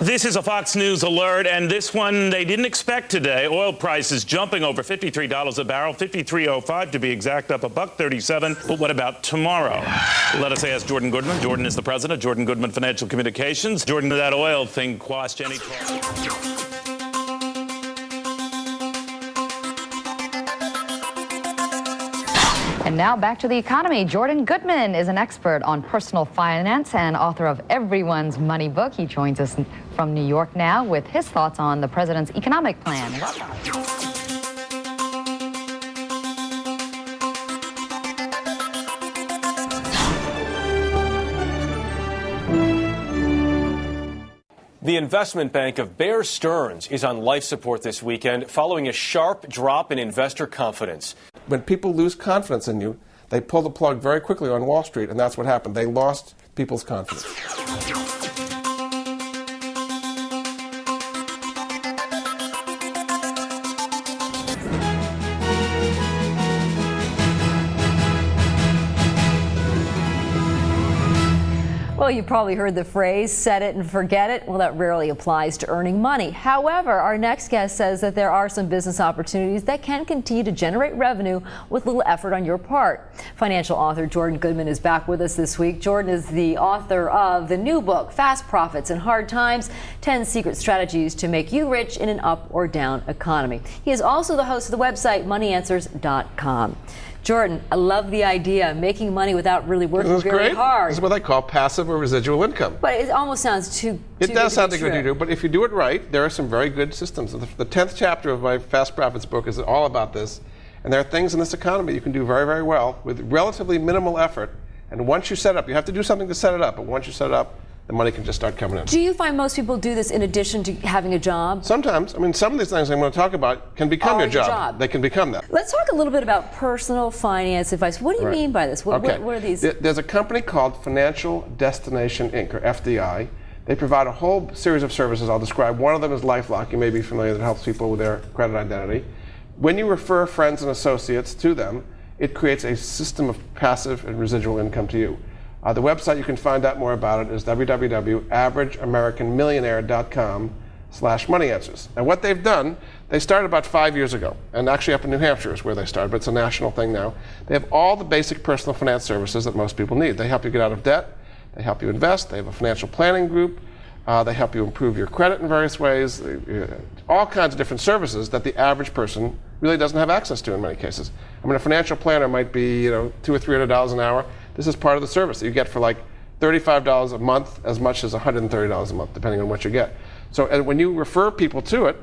This is a Fox News alert, and this one they didn't expect today. Oil prices jumping over $53 a barrel, $53.05 to be exact, up $1.37. But what about tomorrow? Let us ask Jordan Goodman. Jordan is the president of Jordan Goodman Financial Communications. Jordan, that oil thing quashed any talk. And now back to the economy. Jordan Goodman is an expert on personal finance and author of Everyone's Money book. He joins us from New York now with his thoughts on the president's economic plan. Welcome. The investment bank of Bear Stearns is on life support this weekend following a sharp drop in investor confidence. When people lose confidence in you, they pull the plug very quickly on Wall Street, and that's what happened. They lost people's confidence. Well, you probably heard the phrase, set it and forget it. Well, that rarely applies to earning money. However, our next guest says that there are some business opportunities that can continue to generate revenue with little effort on your part. Financial author Jordan Goodman is back with us this week. Jordan is the author of the new book, Fast Profits in Hard Times, 10 Secret Strategies to Make You Rich in an Up or Down Economy. He is also the host of the website, moneyanswers.com. Jordan, I love the idea of making money without really working very hard. This is what they call passive or residual income. But it almost sounds too It does sound good like what you do, but if you do it right, there are some very good systems. The 10th chapter of my Fast Profits book is all about this. And there are things in this economy you can do very, very well with relatively minimal effort. And once you set it up, you have to do something to set it up, but once you set it up, the money can just start coming in. Do you find most people do this in addition to having a job? Sometimes. I mean, some of these things I'm going to talk about can become your job. They can become that. Let's talk a little bit about personal finance advice. What do you mean by this? What are these? There's a company called Financial Destination Inc., or FDI. They provide a whole series of services. I'll describe. One of them is LifeLock. You may be familiar, that helps people with their credit identity. When you refer friends and associates to them, it creates a system of passive and residual income to you. The website you can find out more about it is www.averageamericanmillionaire.com/moneyanswers. And what they've done, they started about 5 years ago, and actually up in New Hampshire is where they started, but it's a national thing now. They have all the basic personal finance services that most people need. They help you get out of debt, they help you invest, they have a financial planning group, they help you improve your credit in various ways, all kinds of different services that the average person really doesn't have access to in many cases. I mean, a financial planner might be, $200 or $300 an hour. This is part of the service that you get for like $35 a month, as much as $130 a month, depending on what you get. So and when you refer people to it,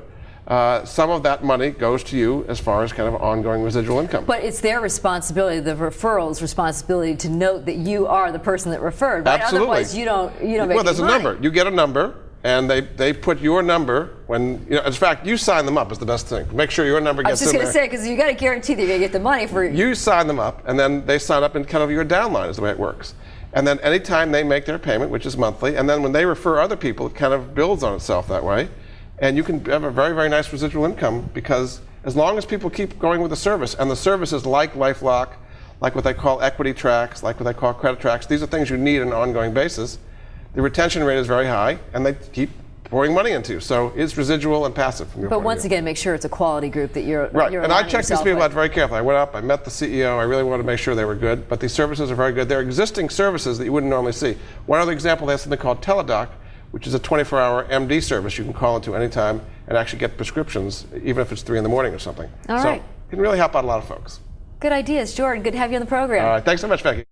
some of that money goes to you as far as kind of ongoing residual income. But it's their responsibility, the referral's responsibility, to note that you are the person that referred. Right? Absolutely. Otherwise, you don't make Well, there's any money. a number. You get a number, and they put your number when, in fact, you sign them up is the best thing. Make sure your number gets in there. I was just going to say, because you got to guarantee that you're going to get the money for You sign them up, and then they sign up in kind of your downline is the way it works. And then anytime they make their payment, which is monthly, and then when they refer other people, it kind of builds on itself that way. And you can have a very, very nice residual income, because as long as people keep going with the service, and the services like LifeLock, like what they call equity tracks, like what they call credit tracks, these are things you need on an ongoing basis. The retention rate is very high, and they keep pouring money into you. So it's residual and passive from your point of view. But once again, make sure it's a quality group that you're right. You're and I checked these people with. out very carefully. I went up, I met the CEO, I really wanted to make sure they were good, but these services are very good. They're existing services that you wouldn't normally see. One other example, they have something called Teledoc, which is a 24-hour MD service you can call into anytime and actually get prescriptions, even if it's 3 in the morning or something. All right. So it can really help out a lot of folks. Good ideas. Jordan, good to have you on the program. All right. Thanks so much, Becky.